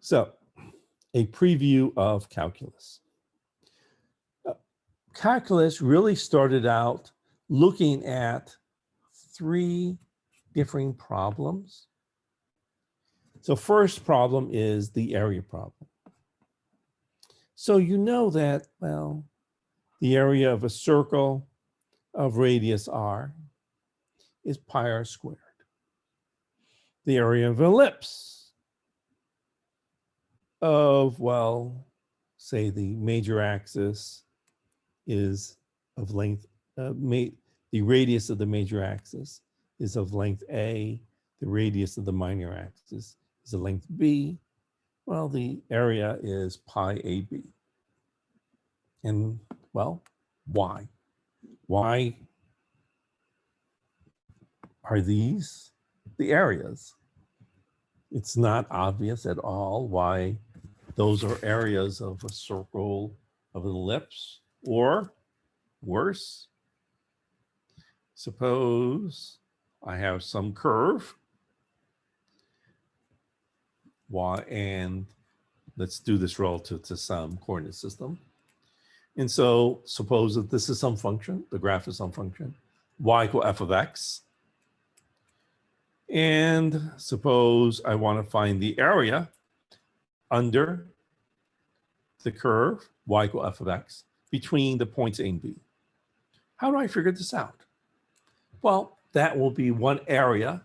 So, a preview of calculus. Calculus really started out looking at three different problems. So first problem is the area problem. So you know that, well, the area of a circle of radius r is pi r squared. The area of an ellipse of, well, say the major axis is of length, the radius of the major axis is of length a, the radius of the minor axis is of length b. Well, the area is pi ab. And, well, why? Why are these the areas? It's not obvious at all why those are areas of a circle of an ellipse, or worse, suppose I have some curve, and let's do this relative to some coordinate system. And so suppose that this is some function, the graph is some function, y equal f of x. And suppose I want to find the area under the curve, y equal f of x, between the points A and B. How do I figure this out? Well, that will be one area.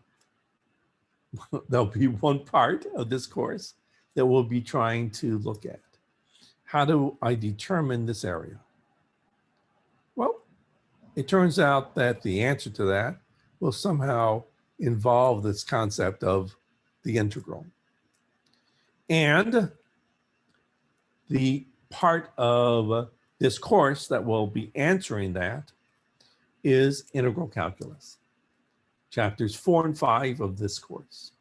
There'll be one part of this course that we'll be trying to look at. How do I determine this area? Well, it turns out that the answer to that will somehow involve this concept of the integral. And the part of this course that will be answering that is integral calculus. Chapters 4 and 5 of this course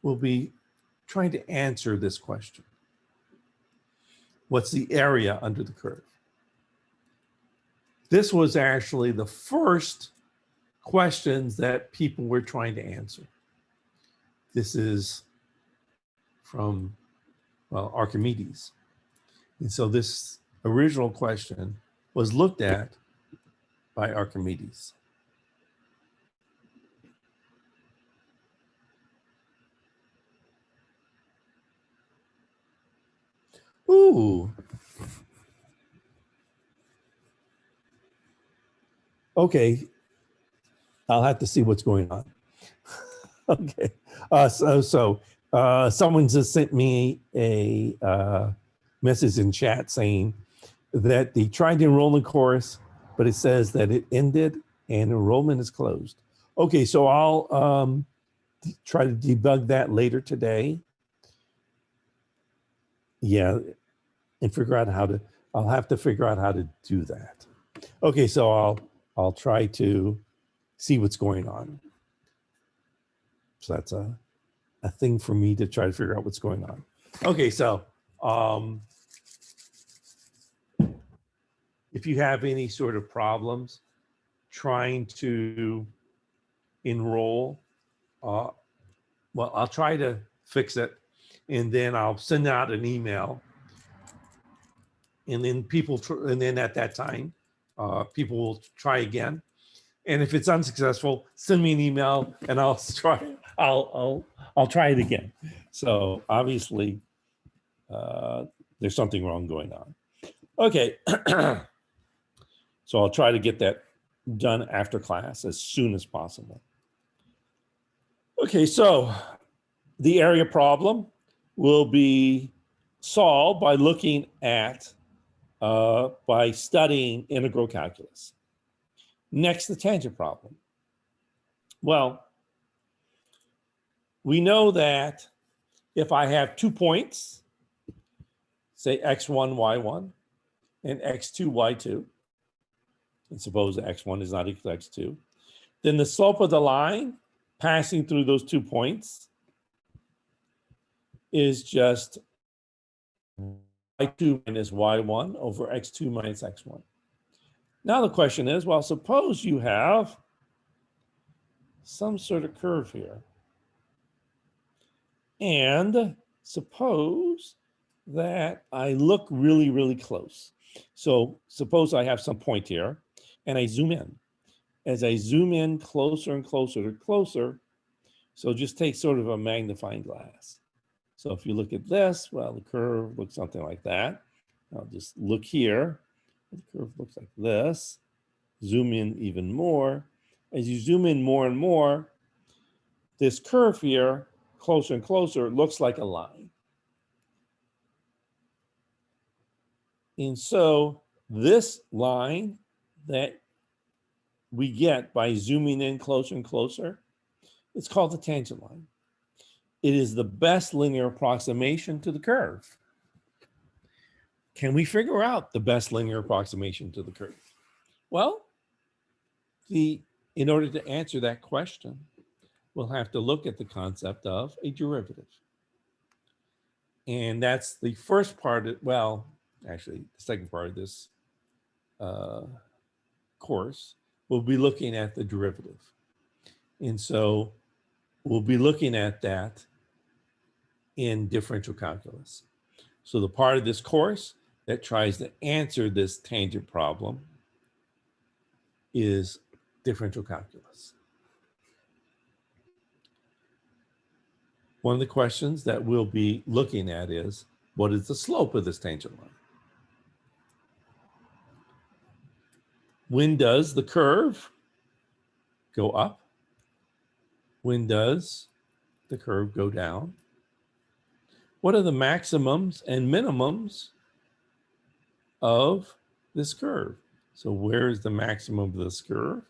will be trying to answer this question. What's the area under the curve? This was actually the first questions that people were trying to answer. This is from, well, Archimedes. And so this original question was looked at by Archimedes. Ooh. Okay. I'll have to see what's going on. Okay. Someone just sent me a message in chat saying that they tried to enroll in the course, but it says that it ended and enrollment is closed. Okay, so I'll try to debug that later today. Yeah, and figure out how to, I'll have to figure out how to do that. Okay, so I'll try to see what's going on. So that's a thing for me to try to figure out what's going on. Okay, so if you have any sort of problems trying to enroll, well, I'll try to fix it, and then I'll send out an email, and then and then at that time, people will try again. And if it's unsuccessful, send me an email, and I'll try. I'll try it again. So obviously, there's something wrong going on. Okay. So I'll try to get that done after class as soon as possible. Okay, so the area problem will be solved by looking at, by studying integral calculus. Next, the tangent problem. Well, we know that if I have 2 points, say x1, y1, and x2, y2, and suppose x1 is not equal to x2, then the slope of the line passing through those 2 points is just y2 minus y1 over x2 minus x1. Now the question is, well, suppose you have some sort of curve here. And suppose that I look really, really close. So suppose I have some point here and I zoom in. As I zoom in closer and closer to closer, so just take sort of a magnifying glass. So if you look at this, well, the curve looks something like that. I'll just look here. The curve looks like this. Zoom in even more. As you zoom in more and more, this curve here, closer and closer, looks like a line. And so this line that we get by zooming in closer and closer, it's called the tangent line. It is the best linear approximation to the curve. Can we figure out the best linear approximation to the curve? Well, in order to answer that question, we'll have to look at the concept of a derivative. And that's the first part of, well, actually, the second part of this course, we'll be looking at the derivative. And so we'll be looking at that in differential calculus. So the part of this course that tries to answer this tangent problem is differential calculus. One of the questions that we'll be looking at is, what is the slope of this tangent line? When does the curve go up? When does the curve go down? What are the maximums and minimums of this curve? So where is the maximum of this curve?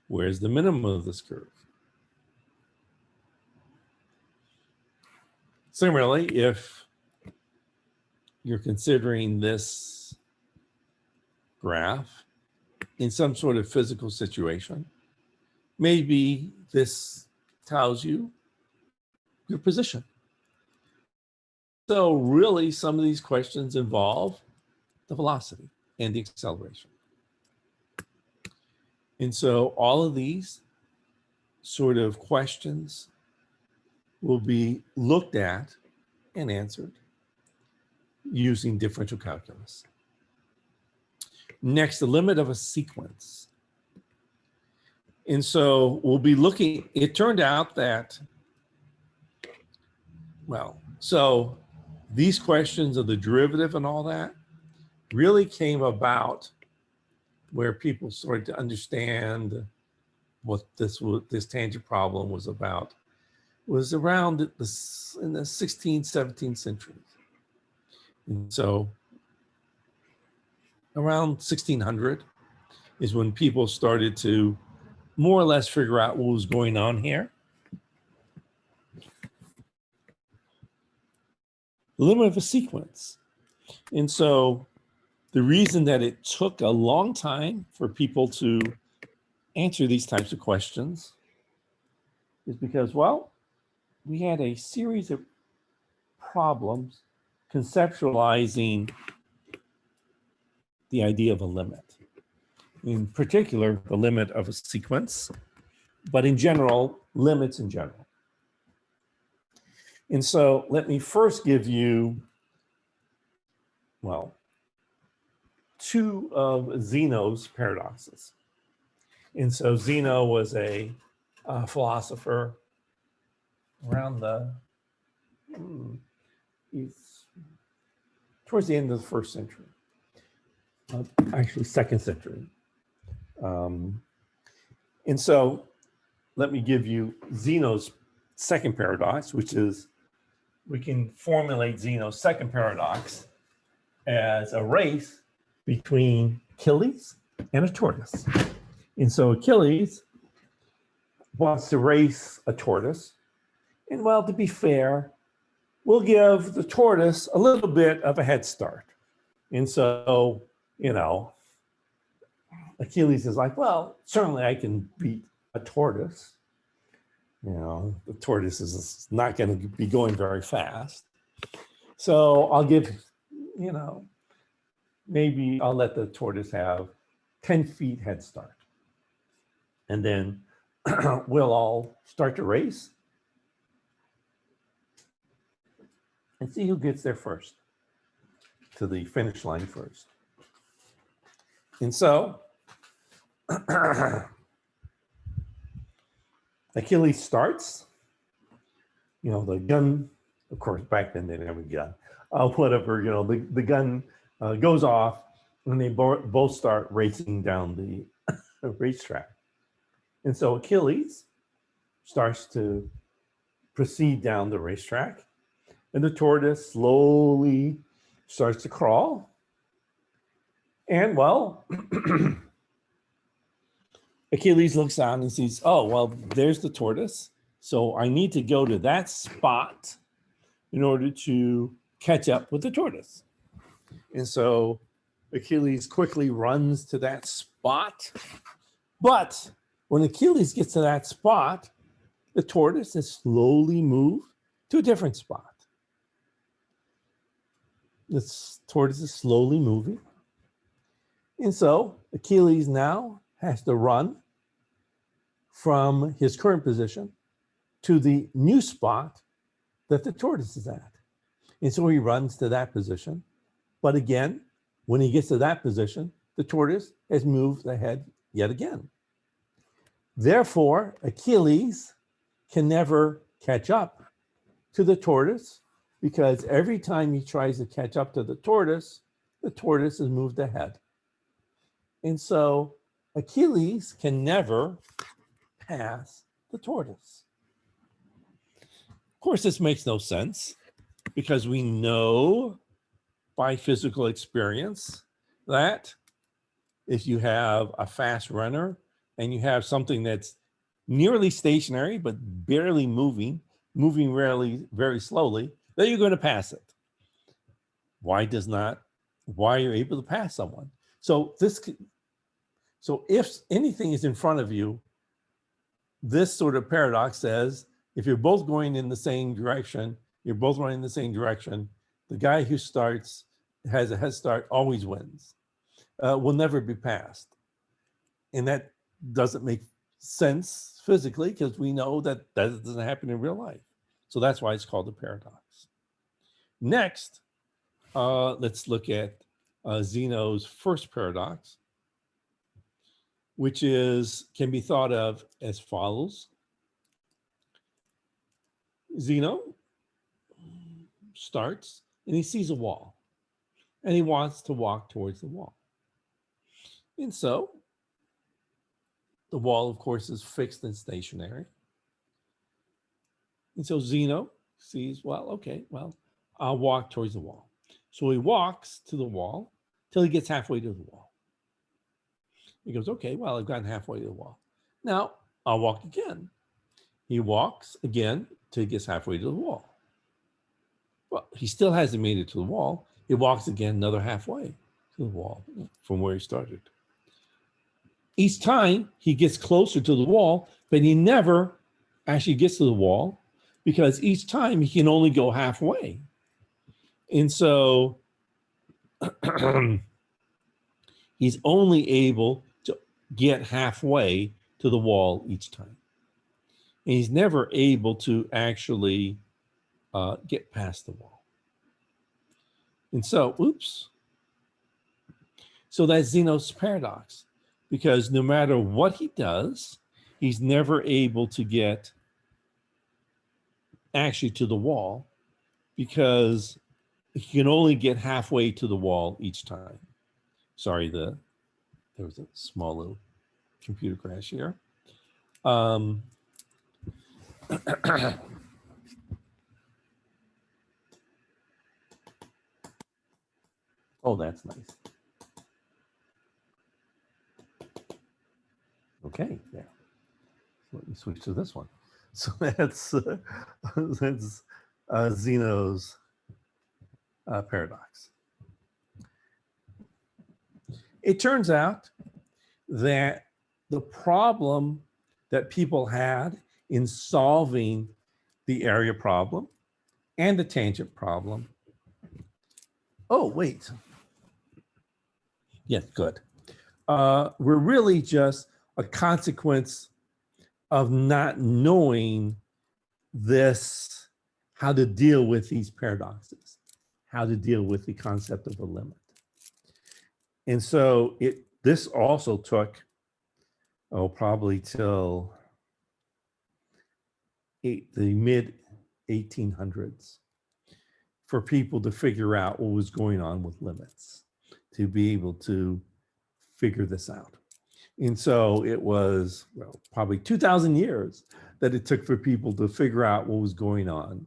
Where's the minimum of this curve? Similarly, if you're considering this graph in some sort of physical situation, maybe this tells you your position. So really, some of these questions involve the velocity and the acceleration. And so all of these sort of questions will be looked at and answered using differential calculus. Next, the limit of a sequence. And so we'll be looking, it turned out that, well, so these questions of the derivative and all that really came about where people started to understand what this tangent problem was about. It was around in the 16th, 17th centuries. And so around 1600 is when people started to more or less figure out what was going on here. The limit of a sequence. And so the reason that it took a long time for people to answer these types of questions is because, well, we had a series of problems conceptualizing the idea of a limit. In particular, the limit of a sequence, but in general, limits in general. And so let me first give you, well, two of Zeno's paradoxes. And so Zeno was a philosopher around towards the end of the first century, actually second century. And so let me give you Zeno's second paradox, which is, we can formulate Zeno's second paradox as a race between Achilles and a tortoise. And so Achilles wants to race a tortoise. And well, to be fair, we'll give the tortoise a little bit of a head start. And so, you know, Achilles is like, well, certainly I can beat a tortoise. You know, the tortoise is not going to be going very fast. So I'll give, you know, maybe I'll let the tortoise have 10 feet head start. And then we'll all start to race. and see who gets there first, to the finish line first. And so Achilles starts, you know, the gun, of course, back then they didn't have a gun, whatever, you know, the gun goes off and they both start racing down the racetrack. And so Achilles starts to proceed down the racetrack, and the tortoise slowly starts to crawl. And well, Achilles looks down and sees, oh, well, there's the tortoise. So I need to go to that spot in order to catch up with the tortoise. And so Achilles quickly runs to that spot. But when Achilles gets to that spot, the tortoise is slowly moved to a different spot. This tortoise is slowly moving. And so Achilles now has to run from his current position to the new spot that the tortoise is at. And so he runs to that position. But again, when he gets to that position, the tortoise has moved ahead yet again. Therefore, Achilles can never catch up to the tortoise, because every time he tries to catch up to the tortoise has moved ahead. And so Achilles can never pass the tortoise. Of course, this makes no sense, because we know by physical experience that if you have a fast runner and you have something that's nearly stationary but barely moving really very slowly, then you're going to pass it. Why you're able to pass someone? So if anything is in front of you, this sort of paradox says, if you're both going in the same direction, you're both running in the same direction, the guy who has a head start always wins, will never be passed. And that doesn't make sense physically, because we know that doesn't happen in real life. So that's why it's called a paradox. Next, let's look at Zeno's first paradox, which can be thought of as follows. Zeno starts and he sees a wall and he wants to walk towards the wall. And so the wall, of course, is fixed and stationary. And so Zeno sees, well, okay, well, I'll walk towards the wall. So he walks to the wall till he gets halfway to the wall. He goes, okay, well, I've gotten halfway to the wall. Now I'll walk again. He walks again till he gets halfway to the wall. Well, he still hasn't made it to the wall. He walks again another halfway to the wall from where he started. Each time he gets closer to the wall, but he never actually gets to the wall, because each time he can only go halfway. And so he's only able to get halfway to the wall each time. And he's never able to actually get past the wall. And so, so that's Zeno's paradox, because no matter what he does, he's never able to get actually to the wall, because he can only get halfway to the wall each time. Sorry, there was a small little computer crash here. Oh, that's nice. Okay, there. So let me switch to this one. So that's Zeno's paradox. It turns out that the problem that people had in solving the area problem and the tangent problem. Oh, wait. Yes, good. Were really just a consequence of not knowing how to deal with these paradoxes, how to deal with the concept of a limit. And so this also took, probably till the mid 1800s for people to figure out what was going on with limits, to be able to figure this out. And so it was, well, probably 2,000 years that it took for people to figure out what was going on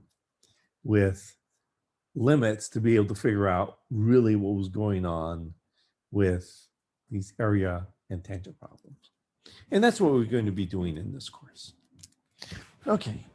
with limits, to be able to figure out really what was going on with these area and tangent problems. And that's what we're going to be doing in this course. Okay.